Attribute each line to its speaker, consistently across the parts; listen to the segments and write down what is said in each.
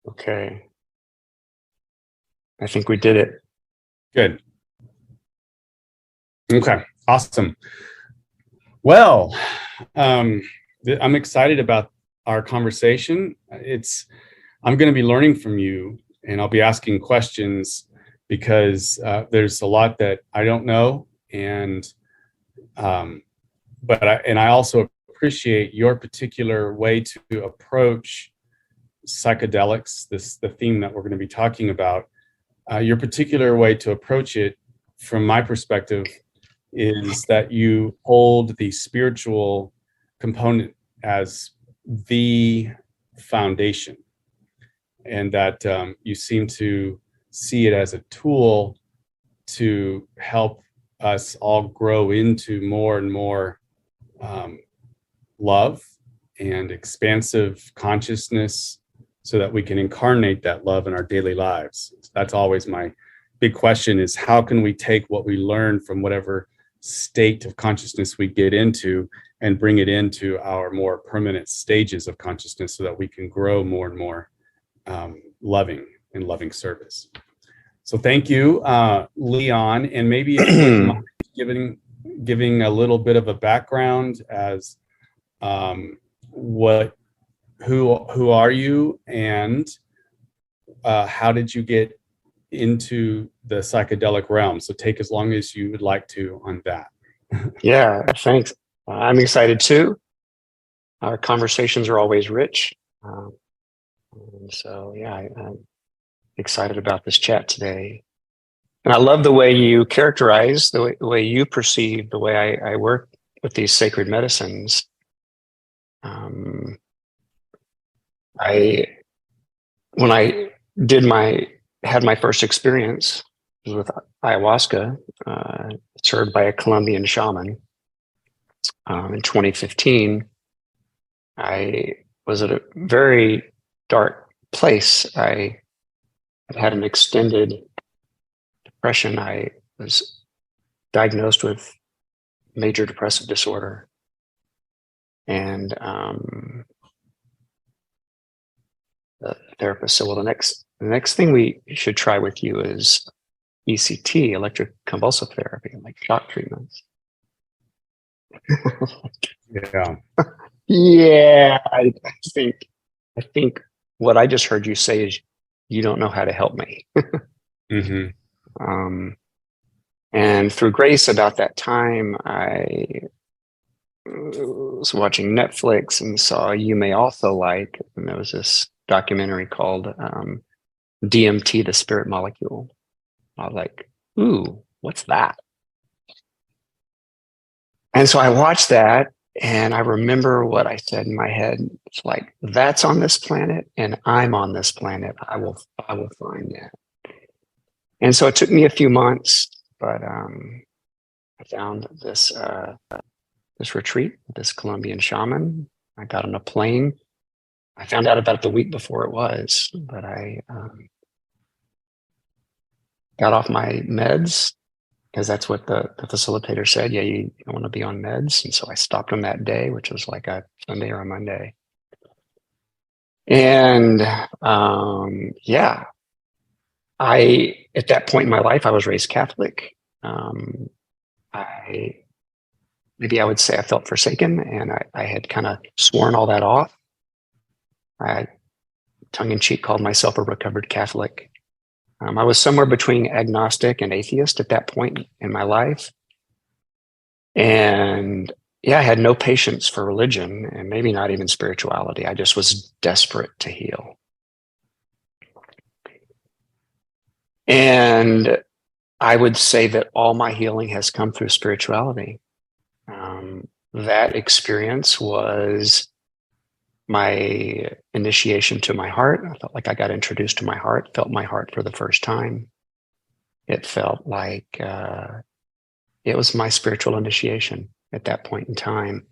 Speaker 1: Okay. I think we did it.
Speaker 2: Good. Okay, awesome. Well, I'm excited about our conversation. I'm going to be learning from you, and I'll be asking questions because there's a lot that I don't know, and I also appreciate your particular way to approach psychedelics, the theme that we're going to be talking about. Your particular way to approach it, from my perspective, is that you hold the spiritual component as the foundation, and that you seem to see it as a tool to help us all grow into more and more love and expansive consciousness, so that we can incarnate that love in our daily lives. That's always my big question, is how can we take what we learn from whatever state of consciousness we get into and bring it into our more permanent stages of consciousness, so that we can grow more and more loving and loving service. So thank you, Leon. And maybe if you wouldn't mind giving a little bit of a background as who are you, and how did you get into the psychedelic realm? So take as long as you would like to on that.
Speaker 1: Yeah, thanks. I'm excited too. Our conversations are always rich. And so, yeah, I'm excited about this chat today. And I love the way you characterize, the way you perceive, the way I work with these sacred medicines. When I had my first experience with ayahuasca, served by a Colombian shaman, in 2015. I was at a very dark place. I had an extended depression. I was diagnosed with major depressive disorder. And the therapist said, well, the next thing we should try with you is ECT, electric convulsive therapy, like shock treatments.
Speaker 2: Yeah.
Speaker 1: Yeah, I think what I just heard you say is you don't know how to help me.
Speaker 2: Mm-hmm.
Speaker 1: And through grace, about that time, I was watching Netflix and saw You May Also Like, and there was this documentary called DMT, the Spirit Molecule. I was like, ooh, what's that? And so I watched that, and I remember what I said in my head. It's like, that's on this planet, and I'm on this planet. I will find that. And so it took me a few months, but I found this retreat with this Colombian shaman. I got on a plane. I found out about it the week before it was, but I got off my meds, because that's what the facilitator said. Yeah, you don't want to be on meds. And so I stopped them that day, which was like a Sunday or a Monday. And yeah, at that point in my life, I was raised Catholic. Maybe I would say I felt forsaken, and I had kind of sworn all that off. I, tongue-in-cheek, called myself a recovered Catholic. I was somewhere between agnostic and atheist at that point in my life. And yeah, I had no patience for religion, and maybe not even spirituality. I just was desperate to heal. And I would say that all my healing has come through spirituality. That experience was my initiation to my heart. I felt like I got introduced to my heart, felt my heart for the first time. It felt like it was my spiritual initiation at that point in time.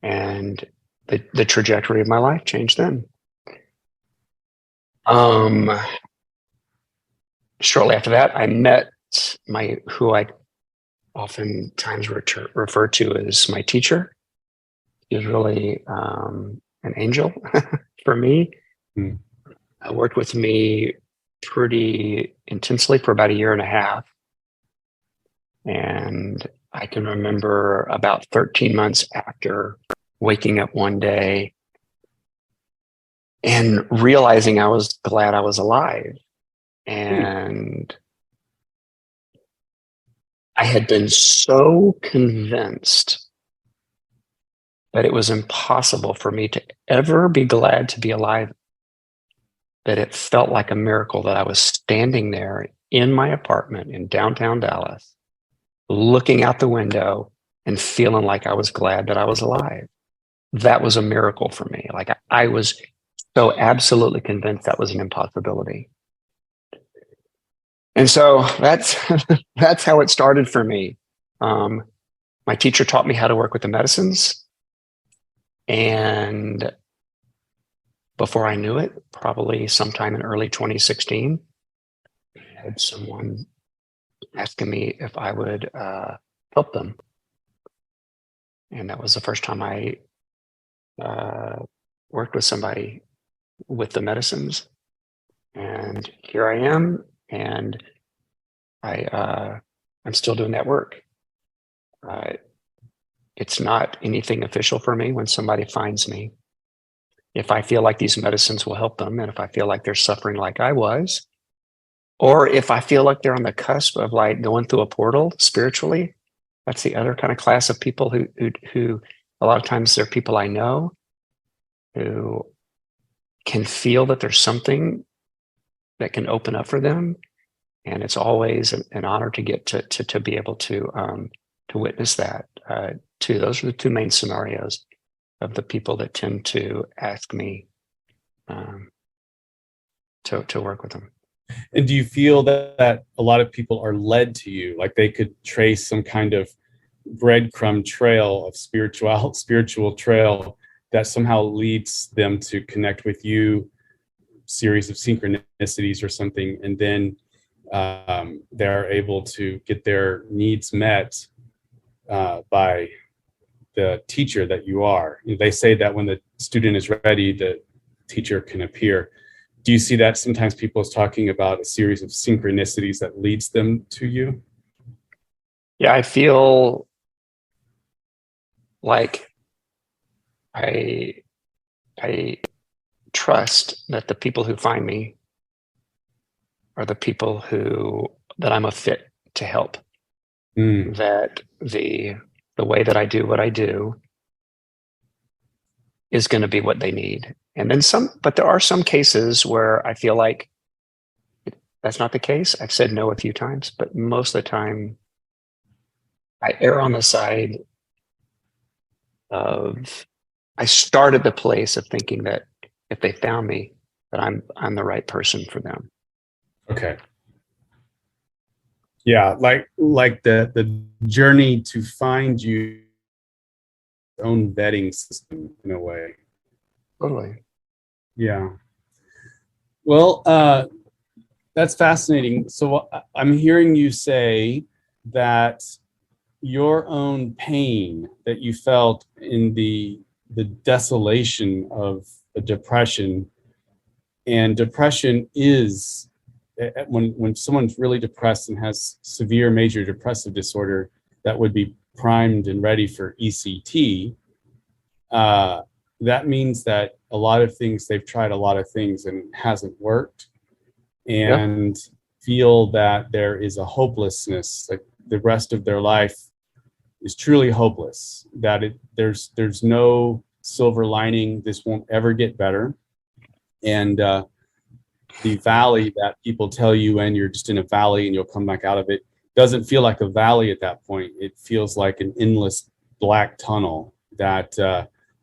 Speaker 1: And the trajectory of my life changed then. Shortly after that, I met who I oftentimes refer to as my teacher. He was really an angel for me. worked with me pretty intensely for about a year and a half. And I can remember about 13 months after waking up one day and realizing I was glad I was alive. And I had been so convinced that it was impossible for me to ever be glad to be alive that it felt like a miracle that I was standing there in my apartment in downtown Dallas, looking out the window and feeling like I was glad that I was alive. That was a miracle for me. Like I was so absolutely convinced that was an impossibility. And so that's that's how it started for me. My teacher taught me how to work with the medicines, and before I knew it, probably sometime in early 2016, I had someone asking me if I would help them, and that was the first time I worked with somebody with the medicines. And here I am, and I'm still doing that work. It's not anything official for me when somebody finds me. If I feel like these medicines will help them, and if I feel like they're suffering like I was, or if I feel like they're on the cusp of like going through a portal spiritually, that's the other kind of class of people who a lot of times they're people I know who can feel that there's something that can open up for them, and it's always an honor to get to be able to witness that. Those are the two main scenarios of the people that tend to ask me to work with them.
Speaker 2: And do you feel that a lot of people are led to you, like they could trace some kind of breadcrumb trail of spiritual trail that somehow leads them to connect with you, series of synchronicities or something, and then they're able to get their needs met by the teacher that you are? They say that when the student is ready, the teacher can appear. Do you see that sometimes people is talking about a series of synchronicities that leads them to you?
Speaker 1: Yeah, I feel like I trust that the people who find me are the people that I'm a fit to help. That the way that I do what I do is going to be what they need. And then but there are some cases where I feel like that's not the case. I've said no a few times, but most of the time I err on the side of, I start at the place of thinking that if they found me, that I'm the right person for them.
Speaker 2: Okay. Yeah, like the journey to find you own vetting system in a way.
Speaker 1: Totally.
Speaker 2: Yeah. Well, that's fascinating. So I'm hearing you say that your own pain that you felt in the desolation of a depression, and depression is when someone's really depressed and has severe major depressive disorder that would be primed and ready for ECT, that means that a lot of things, they've tried a lot of things and it hasn't worked, and feel that there is a hopelessness, like the rest of their life is truly hopeless, that there's no silver lining, this won't ever get better. And the valley that people tell you, and you're just in a valley and you'll come back out of it, doesn't feel like a valley at that point. It feels like an endless black tunnel that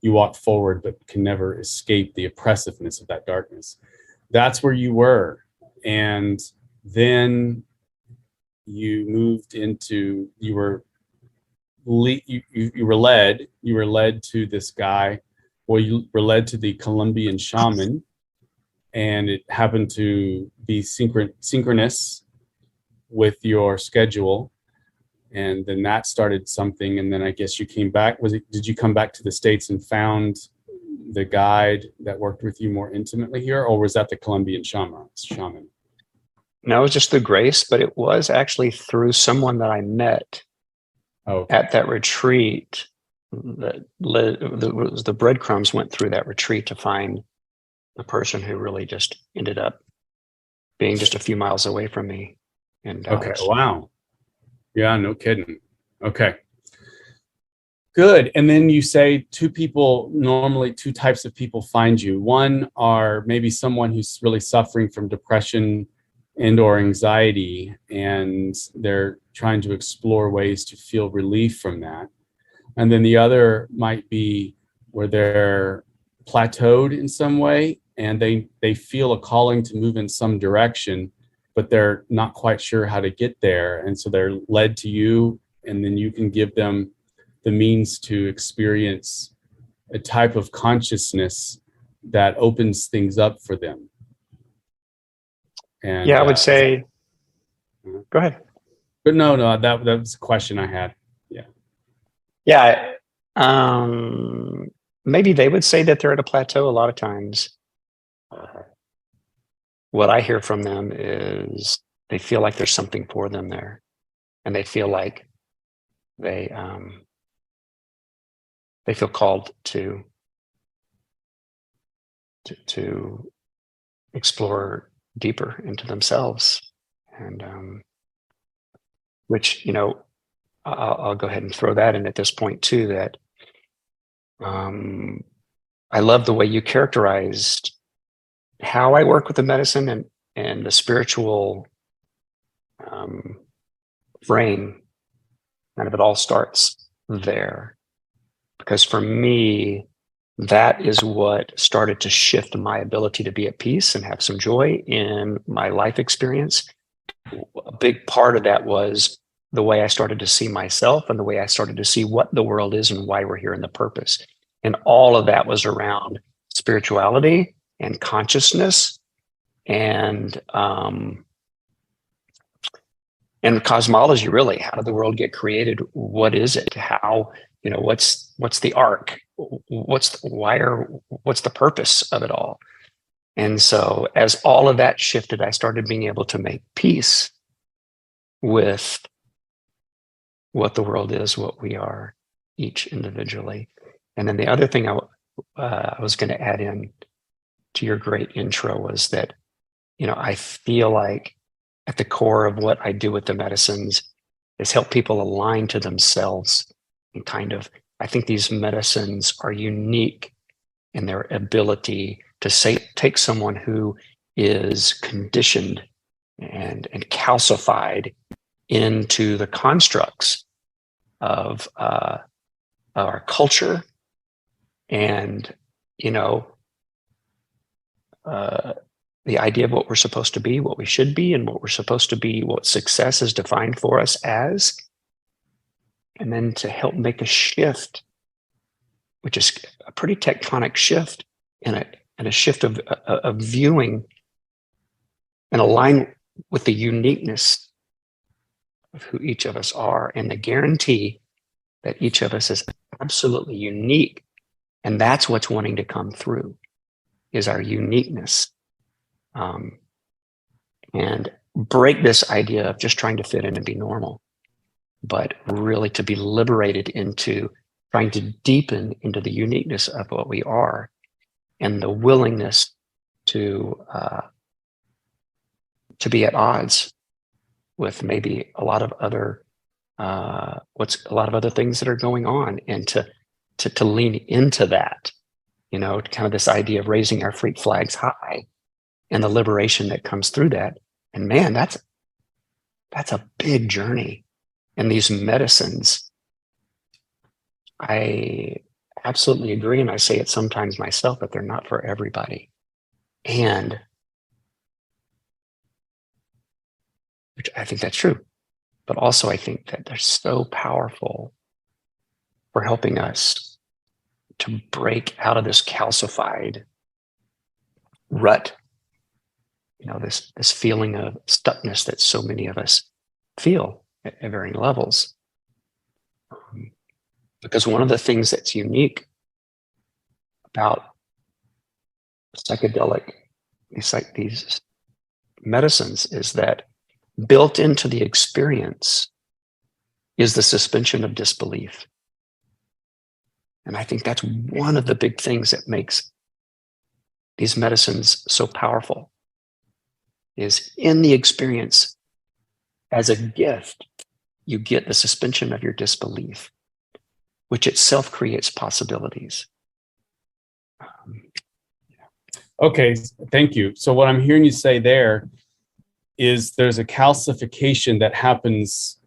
Speaker 2: you walk forward but can never escape the oppressiveness of that darkness. That's where you were. And then you moved into, you were led to this guy, well, you were led to the Colombian shaman, and it happened to be synchronous with your schedule. And then that started something. And then I guess you came back. Did you come back to the States and found the guide that worked with you more intimately here, or was that the Colombian shaman?
Speaker 1: No, it was just the grace, but it was actually through someone that I met at that retreat that the breadcrumbs went through that retreat to find the person who really just ended up being just a few miles away from me in Dallas.
Speaker 2: Okay. Wow. Yeah, no kidding. Okay. Good. And then you say normally two types of people find you. One are maybe someone who's really suffering from depression and or anxiety, and they're trying to explore ways to feel relief from that. And then the other might be where they're plateaued in some way and they feel a calling to move in some direction, but they're not quite sure how to get there. And so they're led to you, and then you can give them the means to experience a type of consciousness that opens things up for them. And
Speaker 1: yeah, I would say, go ahead.
Speaker 2: But no, that was a question I had. Yeah.
Speaker 1: Yeah. Maybe they would say that they're at a plateau a lot of times. What I hear from them is they feel like there's something for them there, and they feel like they feel called to explore deeper into themselves, and which, you know, I'll go ahead and throw that in at this point too, that I love the way you characterized how I work with the medicine and the spiritual frame. Kind of it all starts there, because for me, that is what started to shift my ability to be at peace and have some joy in my life experience. A big part of that was the way I started to see myself and the way I started to see what the world is and why we're here and the purpose. And all of that was around spirituality and consciousness and cosmology. Really, how did the world get created? What is it? How, you know, what's the arc? What's the purpose of it all? And so as all of that shifted, I started being able to make peace with what the world is, what we are, each individually. And then the other thing I was going to add in to your great intro was that, you know, I feel like at the core of what I do with the medicines is help people align to themselves and kind of, I think these medicines are unique in their ability to take someone who is conditioned and calcified into the constructs of our culture and, you know, the idea of what we're supposed to be, what we should be, and what we're supposed to be, what success is defined for us as, and then to help make a shift, which is a pretty tectonic shift and a shift of viewing and align with the uniqueness of who each of us are, and the guarantee that each of us is absolutely unique. And that's what's wanting to come through, is our uniqueness. And break this idea of just trying to fit in and be normal, but really to be liberated into trying to deepen into the uniqueness of what we are, and the willingness to be at odds with maybe a lot of other things that are going on, and to lean into that, you know, kind of this idea of raising our freak flags high and the liberation that comes through that. And man, that's a big journey. And these medicines, I absolutely agree, and I say it sometimes myself, but they're not for everybody. And which I think that's true, but also I think that they're so powerful for helping us to break out of this calcified rut, you know, this feeling of stuckness that so many of us feel at varying levels. Because one of the things that's unique about psychedelic, these medicines is that built into the experience is the suspension of disbelief. And I think that's one of the big things that makes these medicines so powerful, is in the experience as a gift, you get the suspension of your disbelief, which itself creates possibilities.
Speaker 2: Okay, thank you. So what I'm hearing you say there is there's a calcification that happens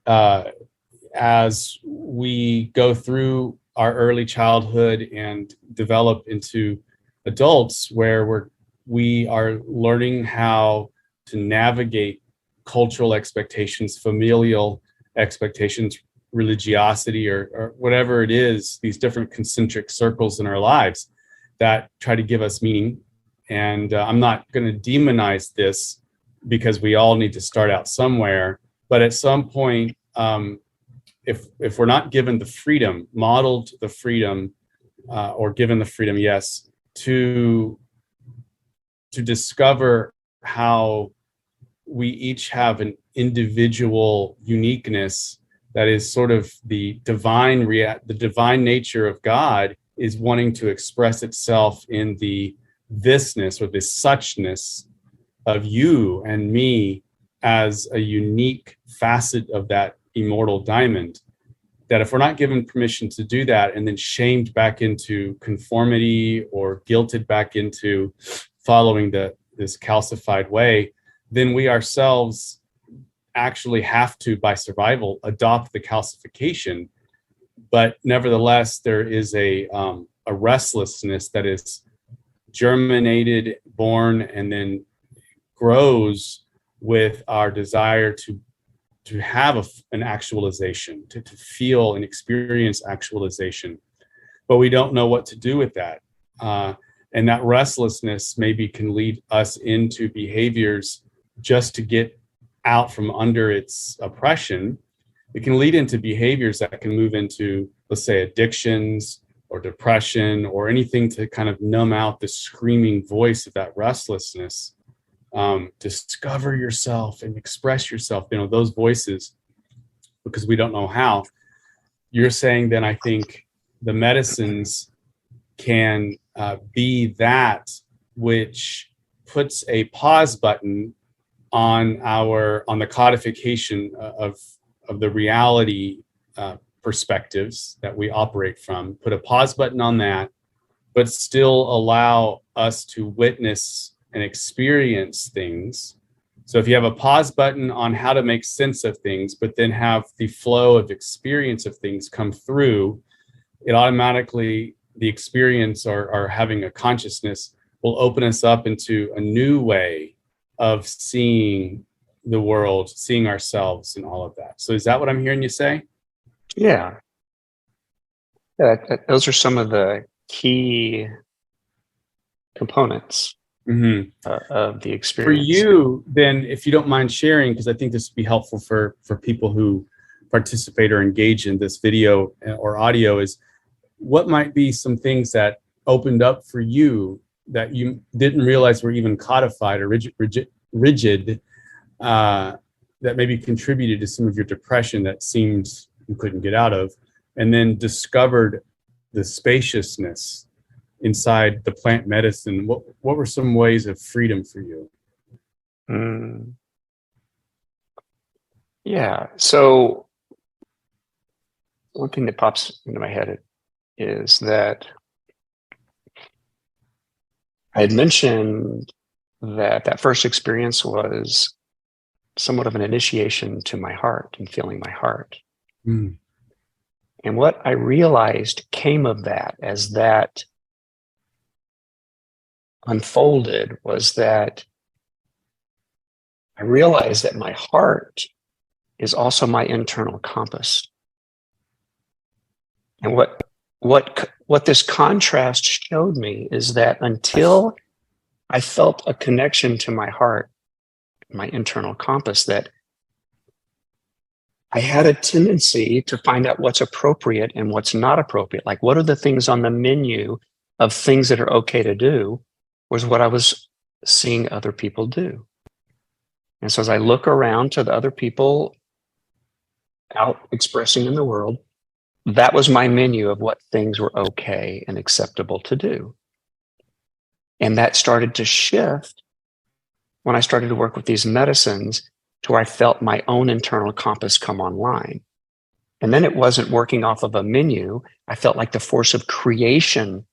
Speaker 2: as we go through our early childhood and develop into adults, where we are learning how to navigate cultural expectations, familial expectations, religiosity, or whatever it is, these different concentric circles in our lives that try to give us meaning. And I'm not going to demonize this, because we all need to start out somewhere. But at some point, if we're not given the freedom, modeled the freedom, or given the freedom, yes, to discover how we each have an individual uniqueness that is sort of the divine nature of God is wanting to express itself in the thisness or the suchness of you and me as a unique facet of that immortal diamond, that if we're not given permission to do that and then shamed back into conformity or guilted back into following this calcified way, then we ourselves actually have to, by survival, adopt the calcification. But nevertheless, there is a restlessness that is germinated, born, and then grows with our desire to have an actualization, to feel and experience actualization. But we don't know what to do with that. And that restlessness maybe can lead us into behaviors just to get out from under its oppression. It can lead into behaviors that can move into, let's say, addictions or depression or anything to kind of numb out the screaming voice of that restlessness. Discover yourself and express yourself, those voices, because we don't know how. You're saying then I think the medicines can be that which puts a pause button on the codification of the reality perspectives that we operate from, put a pause button on that, but still allow us to witness and experience things. So if you have a pause button on how to make sense of things, but then have the flow of experience of things come through, it automatically, the experience or having a consciousness will open us up into a new way of seeing the world, seeing ourselves, and all of that. So is that what I'm hearing you say?
Speaker 1: Yeah. Those are some of the key components of the experience.
Speaker 2: For you, then, if you don't mind sharing, because I think this would be helpful for people who participate or engage in this video or audio, is what might be some things that opened up for you that you didn't realize were even codified or rigid, that maybe contributed to some of your depression that seemed you couldn't get out of, and then discovered the spaciousness inside the plant medicine. What were some ways of freedom for you?
Speaker 1: Yeah. So one thing that pops into my head is that I had mentioned that first experience was somewhat of an initiation to my heart and feeling my heart. And what I realized came of that, as that unfolded, was that I realized that my heart is also my internal compass. And what this contrast showed me is that until I felt a connection to my heart, my internal compass, that I had a tendency to find out what's appropriate and what's not appropriate. Like, what are the things on the menu of things that are okay to do was what I was seeing other people do. And so as I look around to the other people out expressing in the world, that was my menu of what things were okay and acceptable to do. And that started to shift when I started to work with these medicines to where I felt my own internal compass come online. And then it wasn't working off of a menu. I felt like the force of creation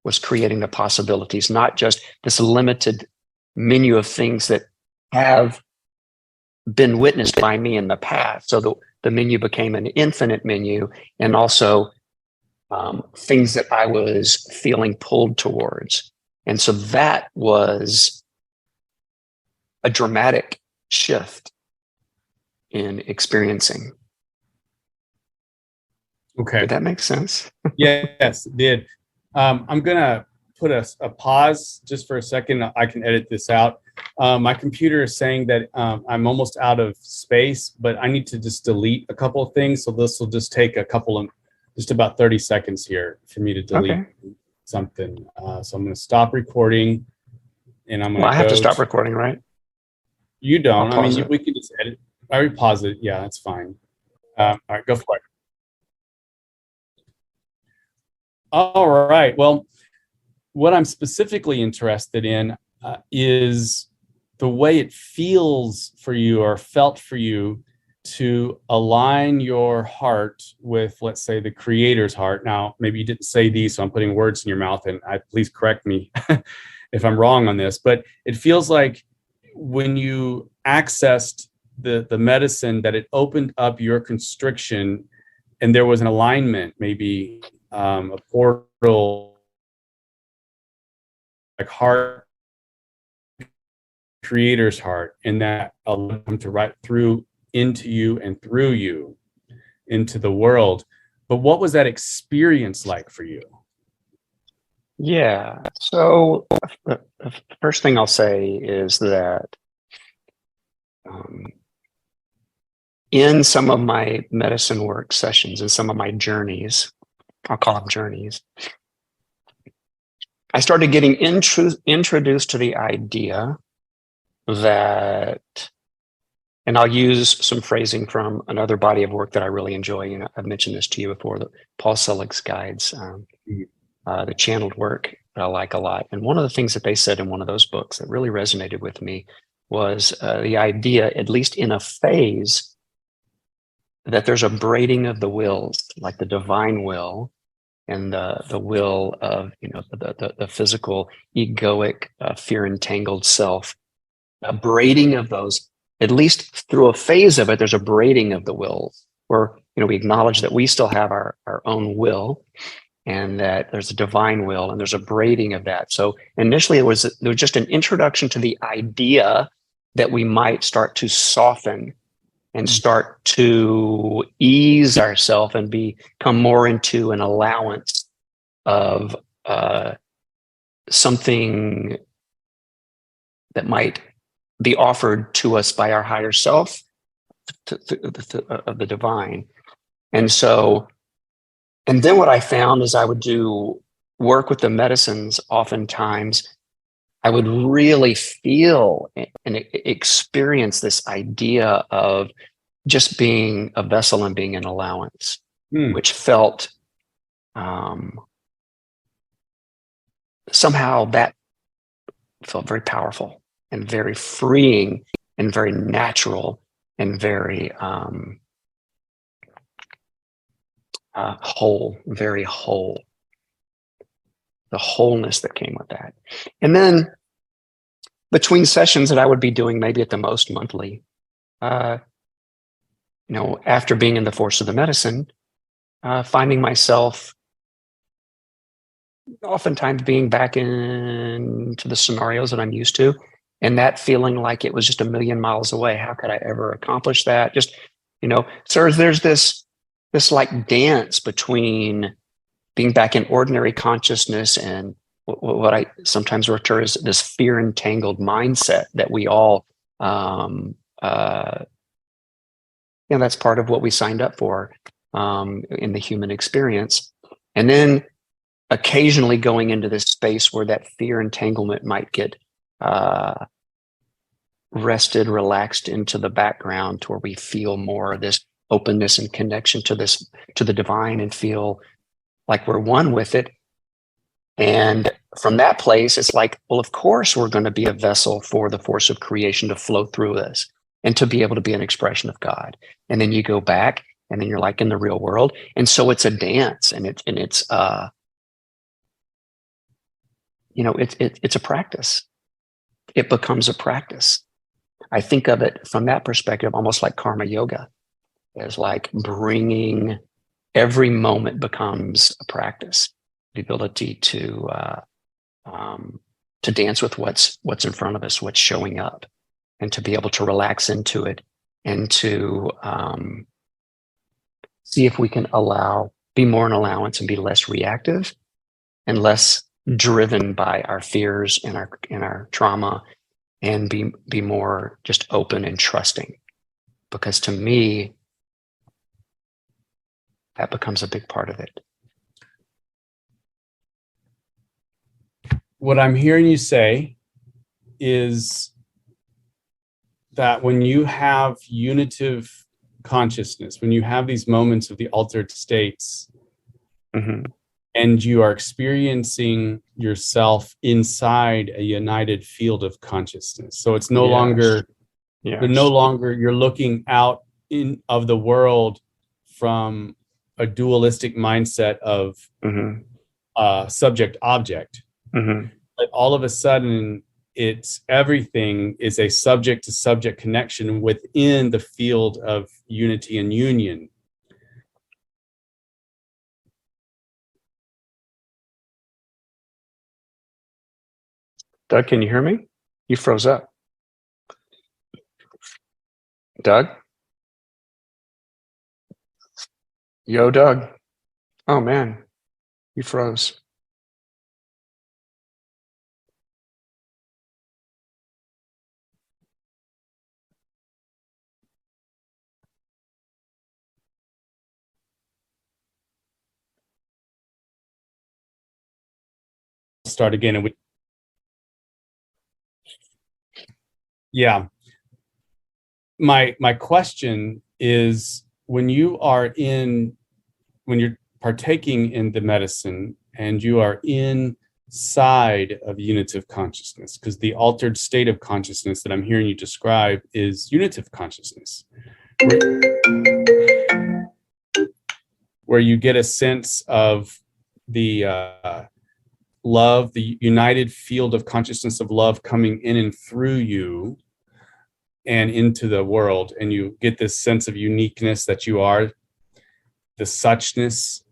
Speaker 1: was creating the possibilities, not just this limited menu of things that have been witnessed by me in the past. So the menu became an infinite menu, and also things that I was feeling pulled towards. And so that was a dramatic shift in experiencing.
Speaker 2: Okay.
Speaker 1: Did that make sense?
Speaker 2: Yes, it did. I'm going to put a pause just for a second. I can edit this out. My computer is saying that I'm almost out of space, but I need to just delete a couple of things. So this will just take just about 30 seconds here for me to delete something. So I'm going to stop recording, and I'm going to
Speaker 1: I have to stop recording, right?
Speaker 2: You don't. I mean,
Speaker 1: it.
Speaker 2: we can just edit. I already pause it. Yeah, that's fine. All right, go for it. All right. Well, what I'm specifically interested in is the way it feels for you or felt for you to align your heart with, let's say, the creator's heart. Now, maybe you didn't say these, so I'm putting words in your mouth, and please correct me if I'm wrong on this, but it feels like when you accessed the medicine, that it opened up your constriction and there was an alignment, maybe a portal, like heart, creator's heart, and that allowed them to right through into you and through you into the world. But what was that experience like for you?
Speaker 1: Yeah. So the first thing I'll say is that in some of my medicine work sessions and some of my journeys, I'll call them journeys, I started getting introduced to the idea that, and I'll use some phrasing from another body of work that I really enjoy. You know, I've mentioned this to you before, the Paul Selig's guides, the channeled work that I like a lot. And one of the things that they said in one of those books that really resonated with me was the idea, at least in a phase, that there's a braiding of the wills, like the divine will and the will of, you know, the physical egoic fear entangled self, a braiding of those, at least through a phase of it. There's a braiding of the wills where, you know, we acknowledge that we still have our own will, and that there's a divine will, and there's a braiding of that. So initially there was just an introduction to the idea that we might start to soften and start to ease ourselves and become more into an allowance of something that might be offered to us by our higher self, of the divine. And so, and then what I found is I would do work with the medicines. Oftentimes I would really feel and experience this idea of just being a vessel and being an allowance, which felt somehow that felt very powerful and very freeing and very natural and very whole, very whole. The wholeness that came with that. And then between sessions that I would be doing maybe at the most monthly, you know, after being in the force of the medicine, finding myself oftentimes being back into the scenarios that I'm used to, and that feeling like it was just a million miles away. How could I ever accomplish that? Just, you know, so there's this like dance between being back in ordinary consciousness and what I sometimes refer as this fear entangled mindset that we all, you know, that's part of what we signed up for in the human experience. And then occasionally going into this space where that fear entanglement might get rested, relaxed into the background, to where we feel more of this openness and connection to the divine, and feel like we're one with it. And from that place, it's like, well, of course we're going to be a vessel for the force of creation to flow through us and to be able to be an expression of God. And then you go back, and then you're like in the real world. And so it's a dance, and it's it's a practice. It becomes a practice. I think of it from that perspective, almost like karma yoga, as like bringing every moment becomes a practice. The ability to dance with what's in front of us, what's showing up, and to be able to relax into it, and to see if we can be more an allowance, and be less reactive and less driven by our fears and our trauma, and be more just open and trusting. Because to me, that becomes a big part of it.
Speaker 2: What I'm hearing you say is that when you have unitive consciousness, when you have these moments of the altered states,
Speaker 1: mm-hmm.
Speaker 2: and you are experiencing yourself inside a united field of consciousness, so it's no longer, you're looking out of the world from a dualistic mindset of
Speaker 1: mm-hmm.
Speaker 2: Subject object.
Speaker 1: Mm-hmm.
Speaker 2: But all of a sudden, everything is a subject to subject connection within the field of unity and union.
Speaker 1: Doug, can you hear me? You froze up. Doug? Yo, Doug. Oh man, you froze.
Speaker 2: Start again, and yeah. My question is, when you're partaking in the medicine, and you are inside of unitive consciousness, because the altered state of consciousness that I'm hearing you describe is unitive consciousness, where you get a sense of the love, the united field of consciousness of love coming in and through you and into the world, and you get this sense of uniqueness that you are the suchness,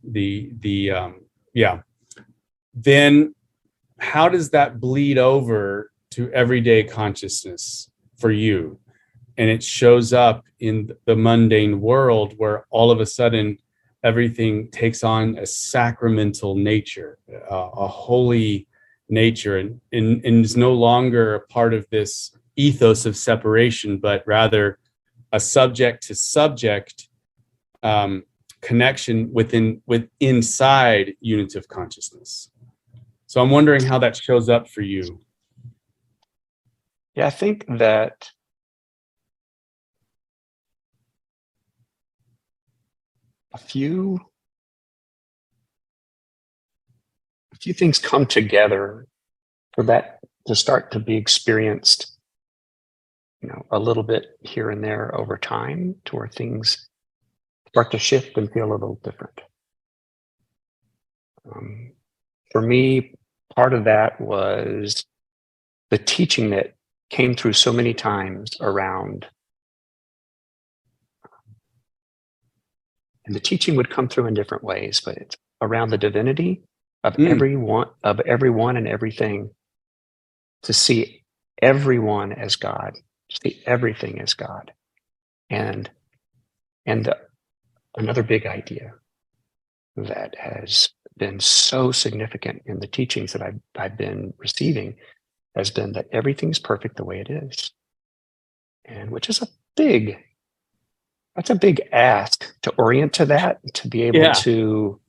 Speaker 2: then how does that bleed over to everyday consciousness for you? And it shows up in the mundane world, where all of a sudden everything takes on a sacramental nature, a holy nature, and is no longer a part of this ethos of separation, but rather a subject to subject connection inside unitive consciousness. So I'm wondering how that shows up for you.
Speaker 1: Yeah, I think that a few things come together for that to start to be experienced, a little bit here and there over time, to where things start to shift and feel a little different. For me, part of that was the teaching that came through so many times around, and the teaching would come through in different ways, but it's around the divinity of everyone and everything, to see everyone as God, see everything as God. And another big idea that has been so significant in the teachings that I've been receiving has been that everything's perfect the way it is. And which is that's a big ask to orient to that, to be able to,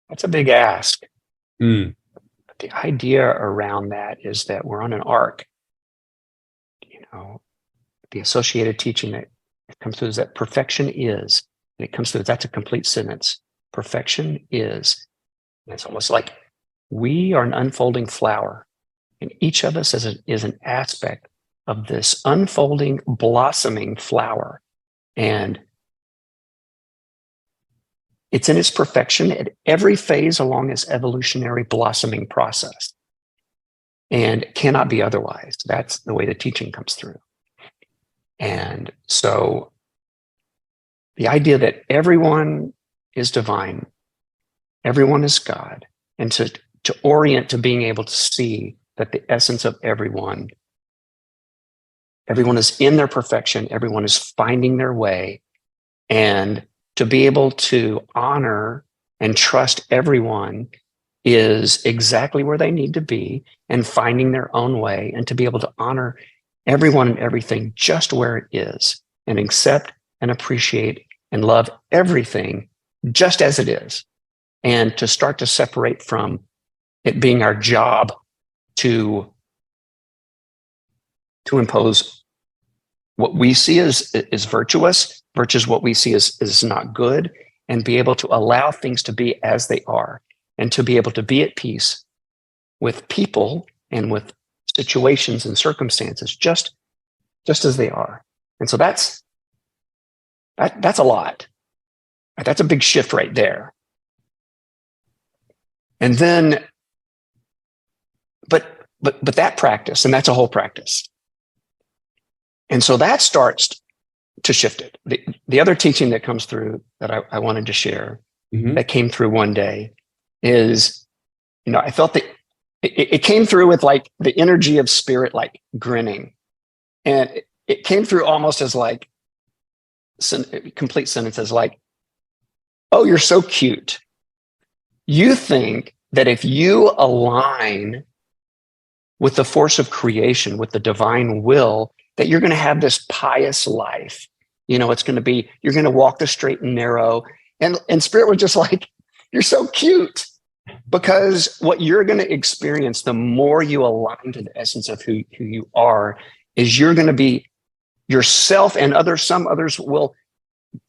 Speaker 1: that's a big ask.
Speaker 2: Mm.
Speaker 1: But the idea around that is that we're on an arc. You know, the associated teaching that comes through is that perfection is, and it comes through, that's a complete sentence. Perfection is. And it's almost like we are an unfolding flower, and each of us is an aspect of this unfolding, blossoming flower. And it's in its perfection at every phase along its evolutionary blossoming process, and cannot be otherwise. That's the way the teaching comes through. And so the idea that everyone is divine, everyone is God, and to orient to being able to see that the essence of everyone is in their perfection, everyone is finding their way, and to be able to honor and trust everyone is exactly where they need to be and finding their own way, and to be able to honor everyone and everything just where it is, and accept and appreciate and love everything just as it is, and to start to separate from it being our job to impose what we see is virtuous versus what we see is not good, and be able to allow things to be as they are, and to be able to be at peace with people and with situations and circumstances just as they are. And so that's a lot. That's a big shift right there. And then but that practice, and that's a whole practice. And so that starts to shift it. The other teaching that comes through that I wanted to share, that came through one day, is, I felt that it came through with like the energy of spirit, like grinning. And it came through almost as like complete sentences like, "Oh, you're so cute. You think that if you align with the force of creation, with the divine will, that you're going to have this pious life. It's going to be, you're going to walk the straight and narrow." And spirit was just like, "You're so cute." Because what you're going to experience, the more you align to the essence of who you are, is you're going to be yourself, and some others will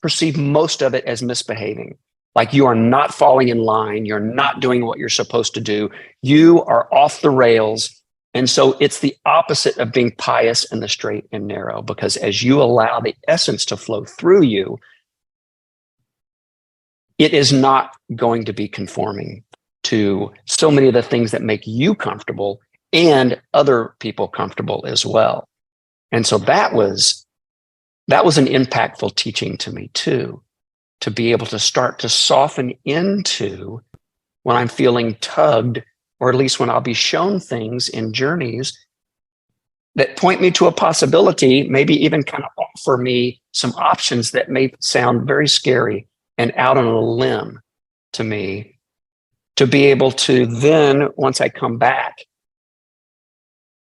Speaker 1: perceive most of it as misbehaving. Like you are not falling in line. You're not doing what you're supposed to do. You are off the rails. And so it's the opposite of being pious in the straight and narrow, because as you allow the essence to flow through you, it is not going to be conforming to so many of the things that make you comfortable and other people comfortable as well. And so that was an impactful teaching to me too, to be able to start to soften into when I'm feeling tugged, or at least when I'll be shown things in journeys that point me to a possibility, maybe even kind of offer me some options that may sound very scary and out on a limb to me, to be able to then, once I come back,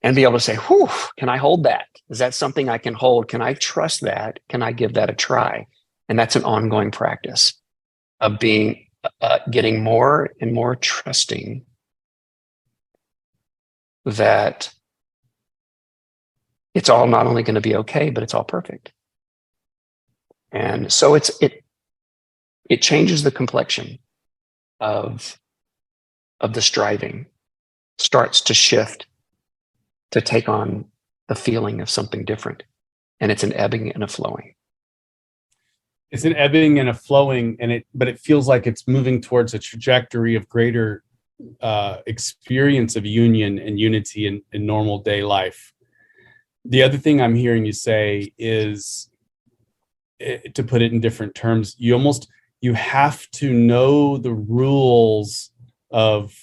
Speaker 1: and be able to say, "Whew, can I hold that? Is that something I can hold? Can I trust that? Can I give that a try?" And that's an ongoing practice of being, getting more and more trusting that it's all not only going to be okay, but it's all perfect. And so it changes the complexion of the striving, starts to shift to take on the feeling of something different. And it's an ebbing and a flowing.
Speaker 2: It's an ebbing and a flowing, but it feels like it's moving towards a trajectory of greater experience of union and unity in normal day life. The other thing I'm hearing you say is, to put it in different terms, you have to know the rules of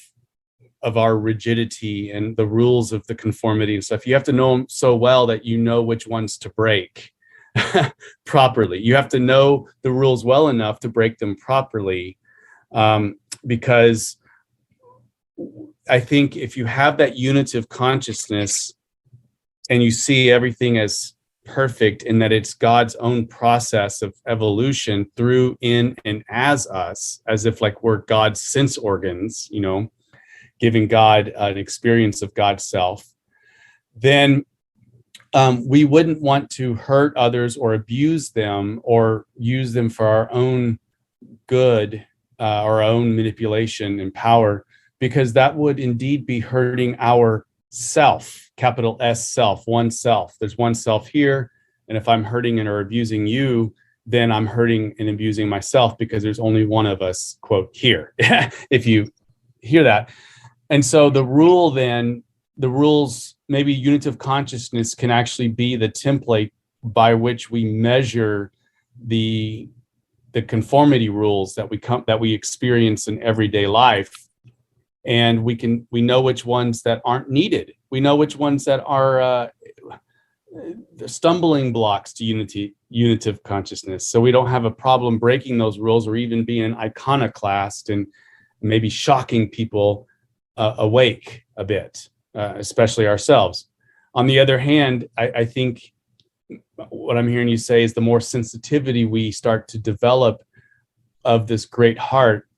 Speaker 2: our rigidity and the rules of the conformity and stuff. You have to know them so well that you know which ones to break properly. You have to know the rules well enough to break them properly, because I think if you have that unitive consciousness and you see everything as perfect, and that it's God's own process of evolution through, in, and as us, as if like we're God's sense organs, giving God an experience of God's self, then we wouldn't want to hurt others or abuse them or use them for our own good, our own manipulation and power, because that would indeed be hurting our self, capital S self, one self. There's one self here. And if I'm hurting and or abusing you, then I'm hurting and abusing myself, because there's only one of us, quote, here, if you hear that. And so the rules, maybe unitive consciousness can actually be the template by which we measure the conformity rules that we experience in everyday life. And we know which ones that aren't needed. We know which ones that are the stumbling blocks to unitive consciousness. So we don't have a problem breaking those rules or even being iconoclast and maybe shocking people awake a bit, especially ourselves. On the other hand, I think what I'm hearing you say is the more sensitivity we start to develop of this great heart,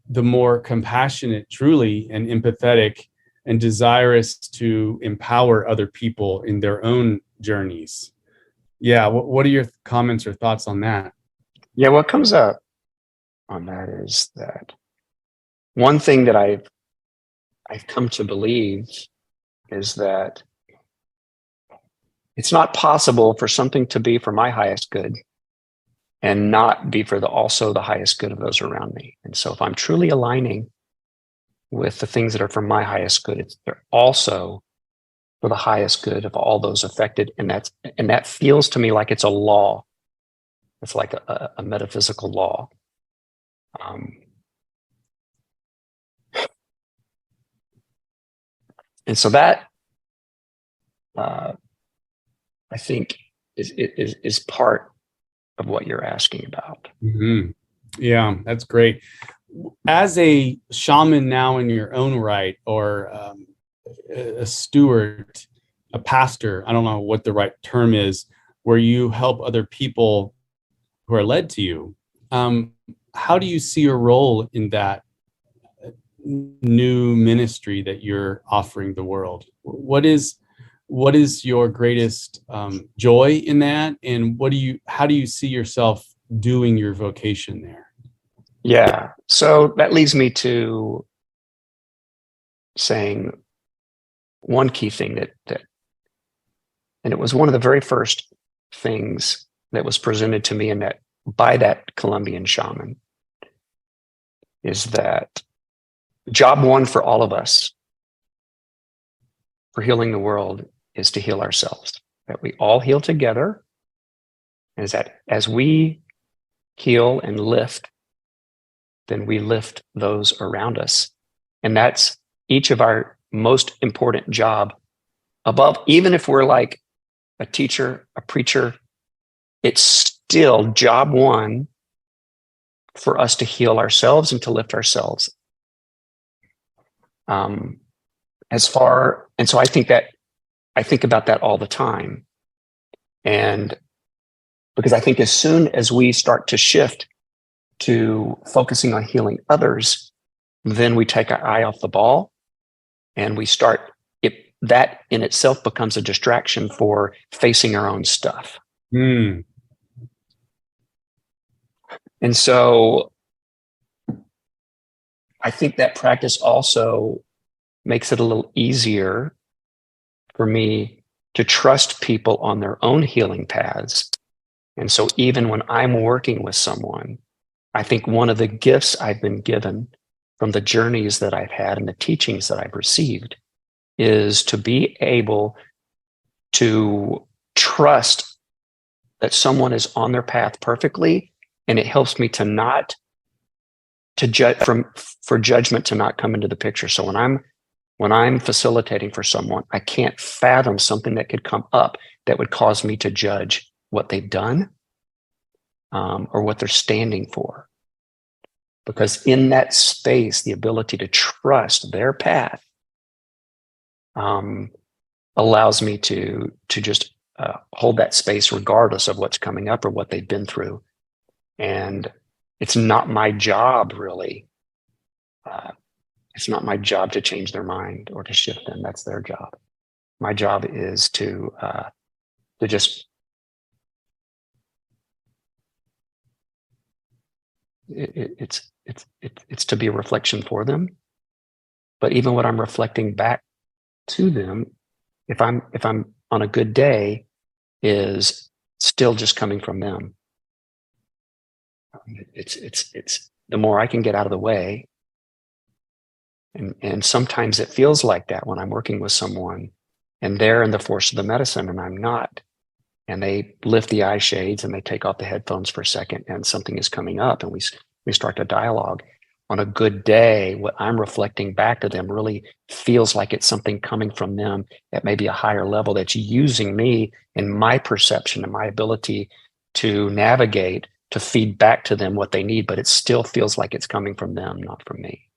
Speaker 2: the more compassionate, truly, and empathetic and desirous to empower other people in their own journeys. Yeah, what are your comments or thoughts on that?
Speaker 1: Yeah, what comes up on that is that one thing that I've come to believe is that it's not possible for something to be for my highest good and not be for also the highest good of those around me. And so if I'm truly aligning with the things that are for my highest good, they're also for the highest good of all those affected. And that feels to me like it's a law. It's like a metaphysical law. And so that I think is part of what you're asking about.
Speaker 2: Mm-hmm. Yeah, that's great. As a shaman now in your own right, or a steward, a pastor, I don't know what the right term is, where you help other people who are led to you, how do you see your role in that new ministry that you're offering the world? What is your greatest joy in that, and how do you see yourself doing your vocation there?
Speaker 1: Yeah, so that leads me to saying one key thing that and it was one of the very first things that was presented to me by that Colombian shaman, is that job one for all of us for healing the world is to heal ourselves, that we all heal together, and is that as we heal and lift, then we lift those around us. And that's each of our most important job above, even if we're like a teacher, a preacher, it's still job one for us to heal ourselves and to lift ourselves. And so I think about that all the time. And because I think as soon as we start to shift to focusing on healing others, then we take our eye off the ball and that in itself becomes a distraction for facing our own stuff.
Speaker 2: Mm.
Speaker 1: And so I think that practice also makes it a little easier for me to trust people on their own healing paths. And so even when I'm working with someone, I think one of the gifts I've been given from the journeys that I've had and the teachings that I've received is to be able to trust that someone is on their path perfectly, and it helps me to not to judge for judgment to not come into the picture. So when I'm facilitating for someone, I can't fathom something that could come up that would cause me to judge what they've done or what they're standing for. Because in that space, the ability to trust their path allows me to just hold that space regardless of what's coming up or what they've been through. And it's not my job really It's not my job to change their mind or to shift them. That's their job. My job is to just it's to be a reflection for them. But even what I'm reflecting back to them, if I'm on a good day, is still just coming from them. It's the more I can get out of the way. And sometimes it feels like that when I'm working with someone and they're in the force of the medicine and I'm not. And they lift the eye shades and they take off the headphones for a second and something is coming up and we start a dialogue. On a good day, what I'm reflecting back to them really feels like it's something coming from them at maybe a higher level that's using me and my perception and my ability to navigate to feed back to them what they need, but it still feels like it's coming from them, not from me.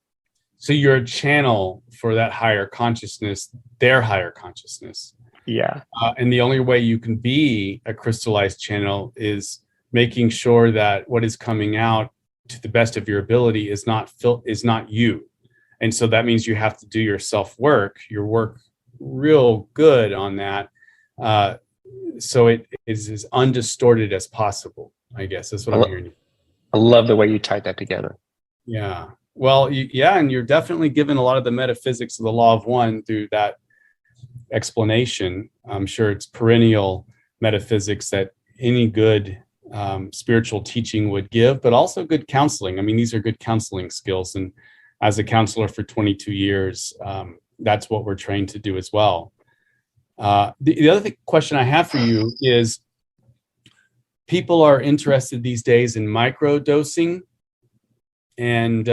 Speaker 2: So you're a channel for that higher consciousness, their higher consciousness.
Speaker 1: Yeah.
Speaker 2: And the only way you can be a crystallized channel is making sure that what is coming out to the best of your ability is not you. And so that means you have to do your self-work, your work real good on that. So it is as undistorted as possible, I guess. That's what I'm hearing.
Speaker 1: I love the way you tied that together.
Speaker 2: Yeah. Well, yeah, and you're definitely given a lot of the metaphysics of the law of one through that explanation. I'm sure it's perennial metaphysics that any good spiritual teaching would give, but also good counseling. I mean, these are good counseling skills. And as a counselor for 22 years, that's what we're trained to do as well. The other question I have for you is, people are interested these days in micro dosing and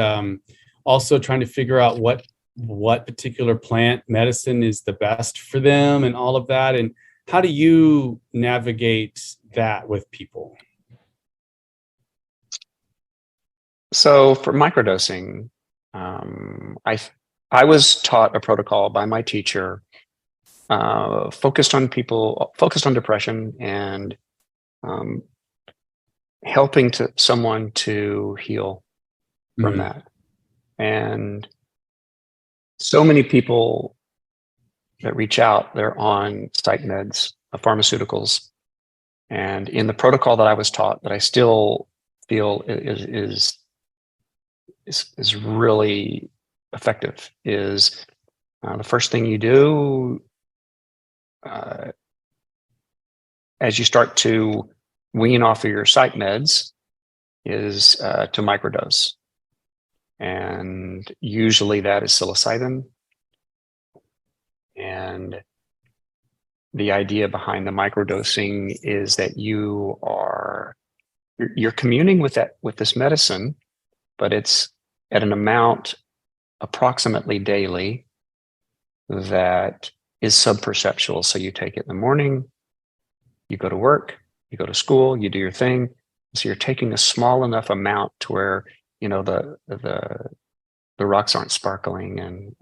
Speaker 2: also trying to figure out what particular plant medicine is the best for them and all of that. And how do you navigate that with people?
Speaker 1: So for microdosing, I was taught a protocol by my teacher, focused on depression and helping someone to heal from that. And so many people that reach out, they're on psych meds, pharmaceuticals. And in the protocol that I was taught, that I still feel is really effective, is the first thing you do as you start to wean off of your psych meds is to microdose. And usually that is psilocybin. And the idea behind the microdosing is that you're communing with this medicine, but it's at an amount approximately daily that is subperceptual. So you take it in the morning, you go to work, you go to school, you do your thing. So you're taking a small enough amount to where, the rocks aren't sparkling and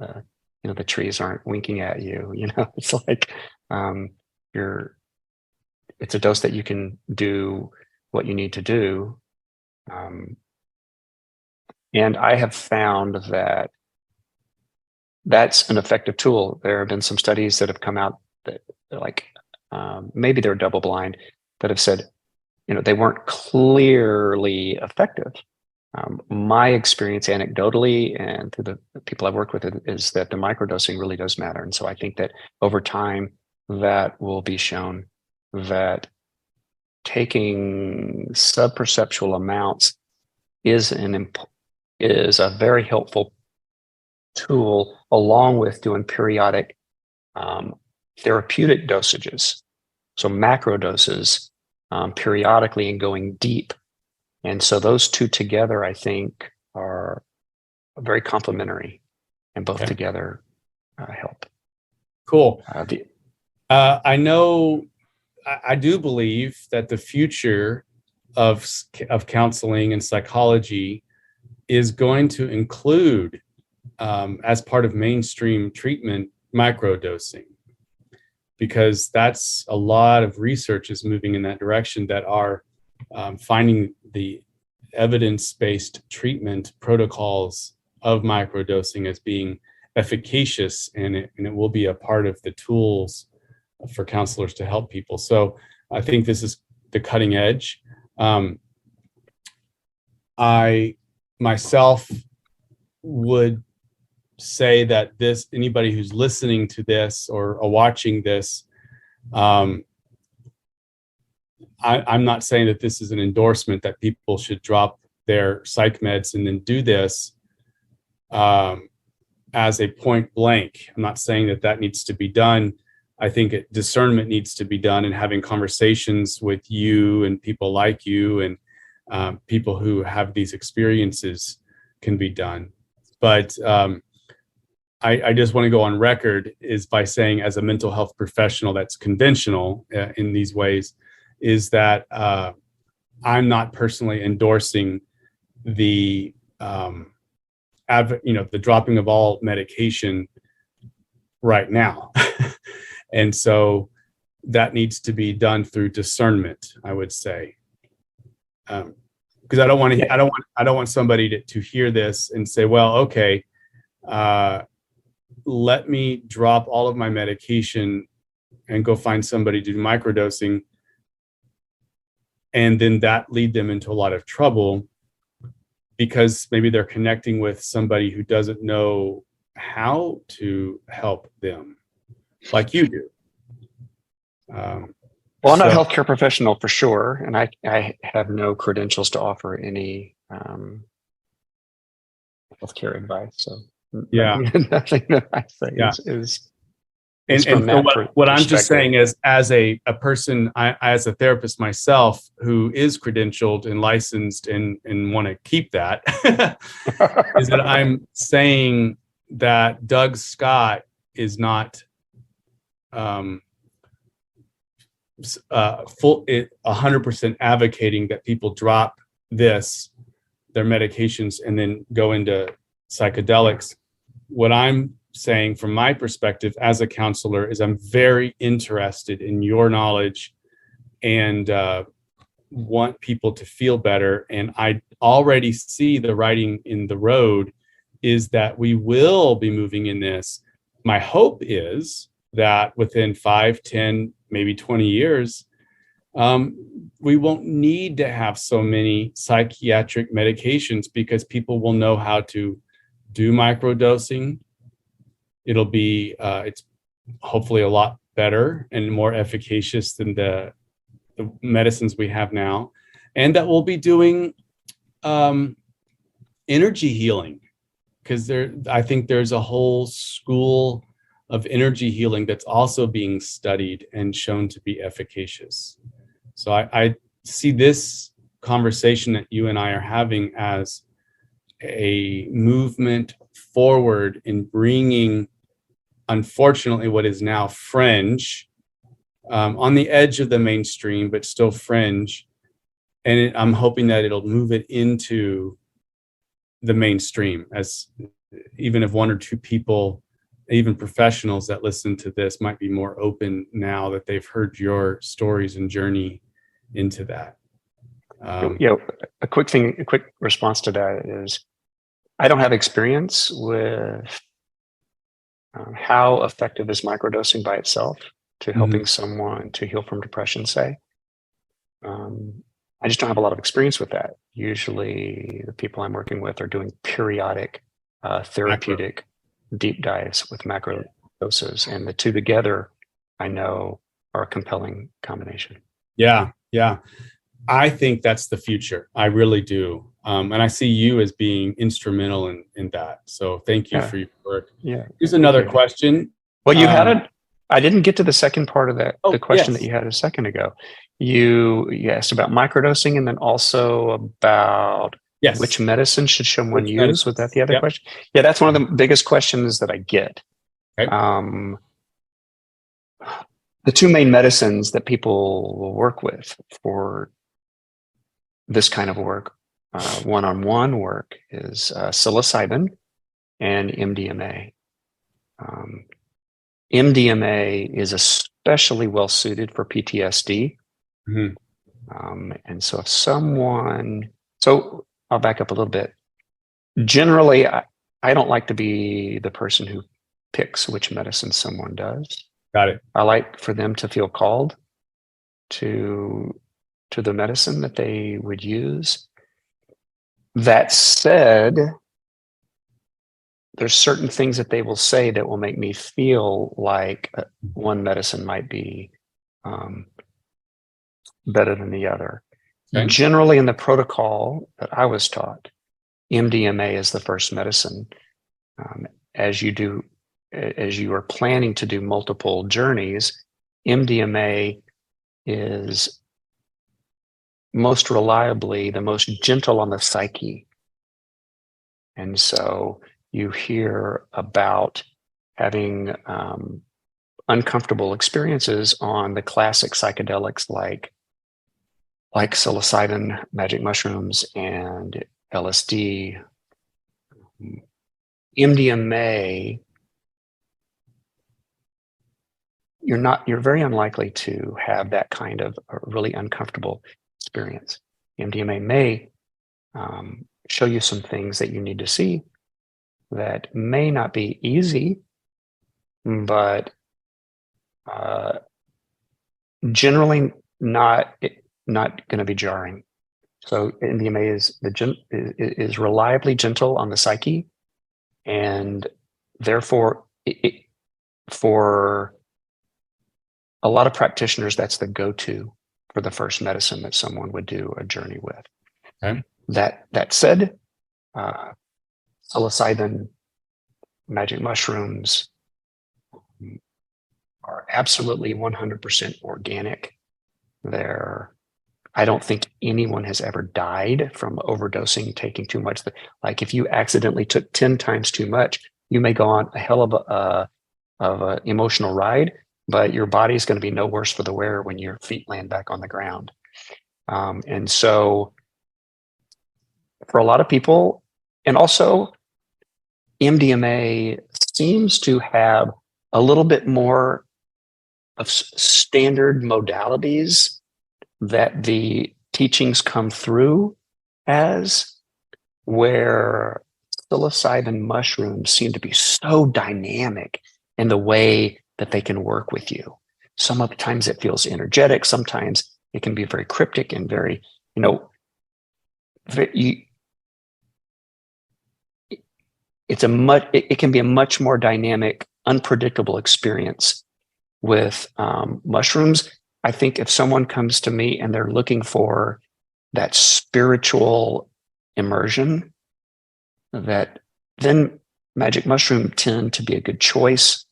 Speaker 1: the trees aren't winking at you. It's like it's a dose that you can do what you need to do. And I have found that that's an effective tool. There have been some studies that have come out that maybe they're double blind, that have said, they weren't clearly effective. My experience anecdotally and through the people I've worked with is that the microdosing really does matter. And so I think that over time that will be shown that taking subperceptual amounts is a very helpful tool, along with doing periodic therapeutic dosages. So macro doses periodically and going deep. And so those two together, I think, are very complementary, and both together help.
Speaker 2: Cool. I know, I do believe that the future of counseling and psychology is going to include, as part of mainstream treatment, microdosing, because that's a lot of research is moving in that direction, that are finding the evidence-based treatment protocols of microdosing as being efficacious, and it will be a part of the tools for counselors to help people. So I think this is the cutting edge. I myself would say that anybody who's listening to this or watching this, I'm not saying that this is an endorsement that people should drop their psych meds and then do this as a point blank. I'm not saying that needs to be done. I think discernment needs to be done, and having conversations with you and people like you and people who have these experiences can be done. But I just want to go on record is by saying, as a mental health professional that's conventional in these ways, is that I'm not personally endorsing the the dropping of all medication right now. And so that needs to be done through discernment, I would say. Because I don't want somebody to hear this and say, well, okay, let me drop all of my medication and go find somebody to do microdosing, and then that lead them into a lot of trouble because maybe they're connecting with somebody who doesn't know how to help them like you do.
Speaker 1: Well, I'm not a healthcare professional for sure, and I have no credentials to offer any healthcare advice. So nothing that I say is
Speaker 2: and so what I'm just saying is, as a person, as a therapist myself who is credentialed and licensed and want to keep that, is that I'm saying that Doug Scott is not full 100% advocating that people drop their medications and then go into psychedelics. What I'm saying from my perspective as a counselor is I'm very interested in your knowledge and want people to feel better. And I already see the writing in the road is that we will be moving in this. My hope is that within 5, 10, maybe 20 years, we won't need to have so many psychiatric medications because people will know how to do microdosing. It'll be, it's hopefully a lot better and more efficacious than the medicines we have now. And that we'll be doing energy healing, because I think there's a whole school of energy healing that's also being studied and shown to be efficacious. So I see this conversation that you and I are having as a movement forward in bringing, unfortunately, what is now fringe, on the edge of the mainstream, but still fringe. And I'm hoping that it'll move it into the mainstream, as even if 1 or 2 people, even professionals that listen to this, might be more open now that they've heard your stories and journey into that.
Speaker 1: A quick response to that is, I don't have experience with how effective is microdosing by itself to helping someone to heal from depression, say. I just don't have a lot of experience with that. Usually the people I'm working with are doing periodic therapeutic deep dives with macro doses, and the two together, I know, are a compelling combination.
Speaker 2: Yeah. I think that's the future. I really do. And I see you as being instrumental in that. So thank you for your work.
Speaker 1: Yeah.
Speaker 2: Here's another question.
Speaker 1: Well, you I didn't get to the second part of that, the question that you had a second ago. You asked about microdosing, and then also about which medicine should someone use? Was that the other question? Yeah, that's one of the biggest questions that I get. Okay. The two main medicines that people will work with for this kind of work, one-on-one work, is psilocybin and MDMA. MDMA is especially well suited for PTSD. And so if someone, so I'll back up a little bit. Generally, I don't like to be the person who picks which medicine someone does.
Speaker 2: Got it.
Speaker 1: I like for them to feel called to the medicine that they would use. That said, there's certain things that they will say that will make me feel like one medicine might be better than the other.
Speaker 2: Okay.
Speaker 1: Generally, in the protocol that I was taught, MDMA is the first medicine. As you are planning to do multiple journeys, MDMA is most reliably the most gentle on the psyche. And so you hear about having uncomfortable experiences on the classic psychedelics like psilocybin, magic mushrooms, and LSD. MDMA, you're very unlikely to have that kind of really uncomfortable experience. MDMA may show you some things that you need to see that may not be easy, but generally not going to be jarring. So MDMA is reliably gentle on the psyche, and therefore, for a lot of practitioners, that's the go-to for the first medicine that someone would do a journey with.
Speaker 2: Okay.
Speaker 1: That said, psilocybin, magic mushrooms are absolutely 100% organic. I don't think anyone has ever died from overdosing, taking too much. Like if you accidentally took 10 times too much, you may go on a hell of a emotional ride, but your body's going to be no worse for the wear when your feet land back on the ground. And so for a lot of people, and also MDMA seems to have a little bit more of standard modalities that the teachings come through as, where psilocybin mushrooms seem to be so dynamic in the way that they can work with you. Sometimes it feels energetic, sometimes it can be very cryptic and very, it can be a much more dynamic, unpredictable experience with mushrooms. I think if someone comes to me and they're looking for that spiritual immersion, then magic mushroom tend to be a good choice,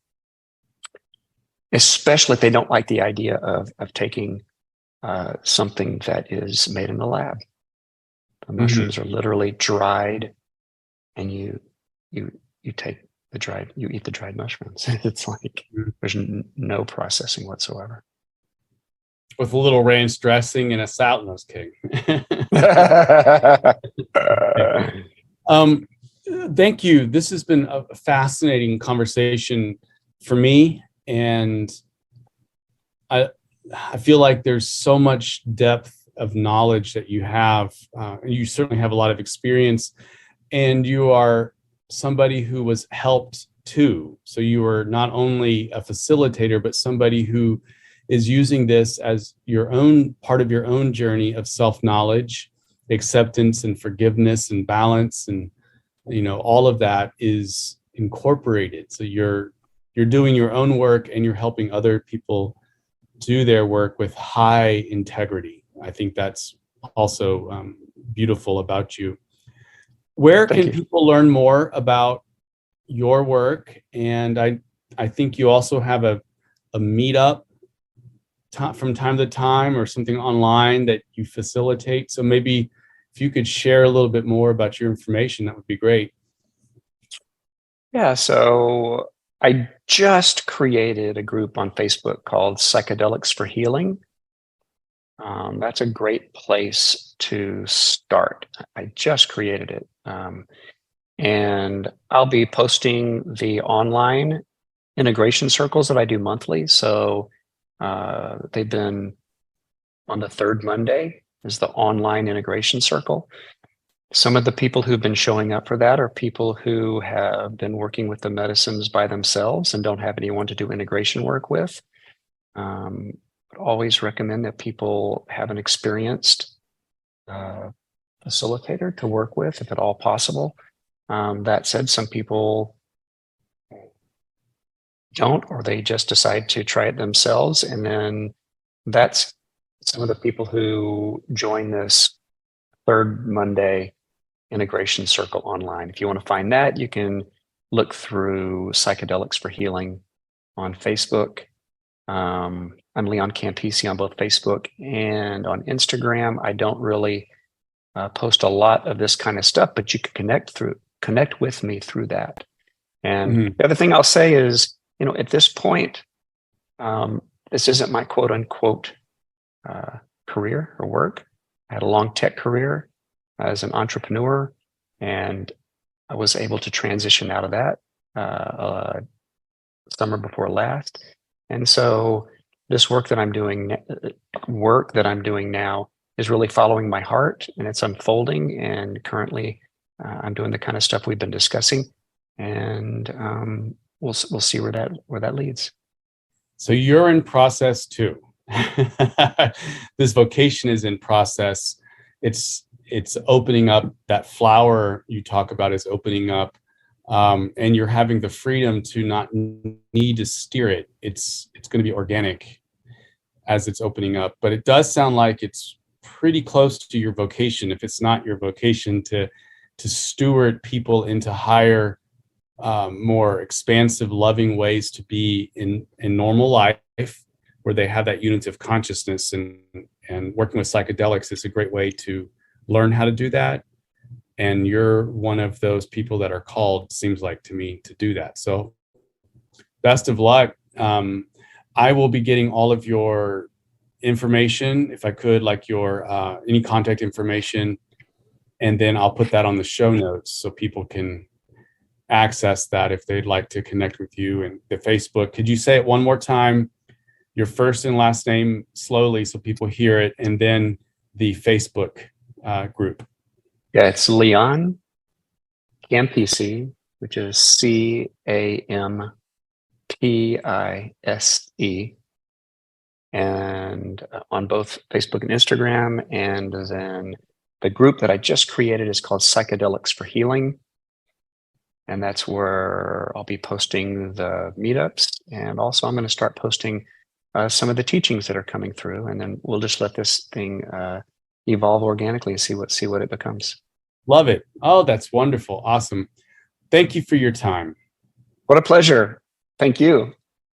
Speaker 1: especially if they don't like the idea of taking something that is made in the lab. The mushrooms are literally dried, and you take you eat the dried mushrooms. It's like there's no processing whatsoever.
Speaker 2: With a little ranch dressing and a Saltnose cake. Thank you. This has been a fascinating conversation for me, and I feel like there's so much depth of knowledge that you have. You certainly have a lot of experience, and you are somebody who was helped too. So you are not only a facilitator, but somebody who is using this as your own part of your own journey of self-knowledge, acceptance and forgiveness and balance, and all of that is incorporated. So you're doing your own work, and you're helping other people do their work with high integrity. I think that's also beautiful about you. Where can people learn more about your work? And I think you also have a meetup from time to time, or something online that you facilitate. So maybe if you could share a little bit more about your information, that would be great.
Speaker 1: Yeah, so I just created a group on Facebook called Psychedelics for Healing. That's a great place to start. I just created it. And I'll be posting the online integration circles that I do monthly. So they've been on the third Monday is the online integration circle. Some of the people who've been showing up for that are people who have been working with the medicines by themselves and don't have anyone to do integration work with. But always recommend that people have an experienced facilitator to work with, if at all possible. That said, some people don't, or they just decide to try it themselves. And then that's some of the people who join this third Monday integration circle online. If you want to find that, you can look through Psychedelics for Healing on Facebook. I'm Leon Campisi on both Facebook and on Instagram. I don't really post a lot of this kind of stuff, but you can connect with me through that. And the other thing I'll say is, at this point, this isn't my quote unquote career or work. I had a long tech career as an entrepreneur, and I was able to transition out of that summer before last. And so this work that I'm doing now is really following my heart, and it's unfolding. And currently, I'm doing the kind of stuff we've been discussing, and we'll see where that leads.
Speaker 2: So you're in process too. This vocation is in process. It's opening up. That flower you talk about is opening up, and you're having the freedom to not need to steer it. It's going to be organic as it's opening up. But it does sound like it's pretty close to your vocation, if it's not your vocation, to steward people into higher, more expansive, loving ways to be in normal life, where they have that unity of consciousness. And working with psychedelics is a great way to learn how to do that. And you're one of those people that are called, seems like to me, to do that. So best of luck. I will be getting all of your information, if I could, like your any contact information, and then I'll put that on the show notes so people can access that if they'd like to connect with you. And the Facebook, could you say it one more time, your first and last name, slowly so people hear it, and then the Facebook group?
Speaker 1: Yeah, it's Leon Campisi, which is CAMPISE, and on both Facebook and Instagram. And then the group that I just created is called Psychedelics for Healing. And that's where I'll be posting the meetups. And also I'm going to start posting some of the teachings that are coming through. And then we'll just let this thing evolve organically and see what it becomes.
Speaker 2: Love it. Oh, that's wonderful. Awesome. Thank you for your time.
Speaker 1: What a pleasure. Thank you.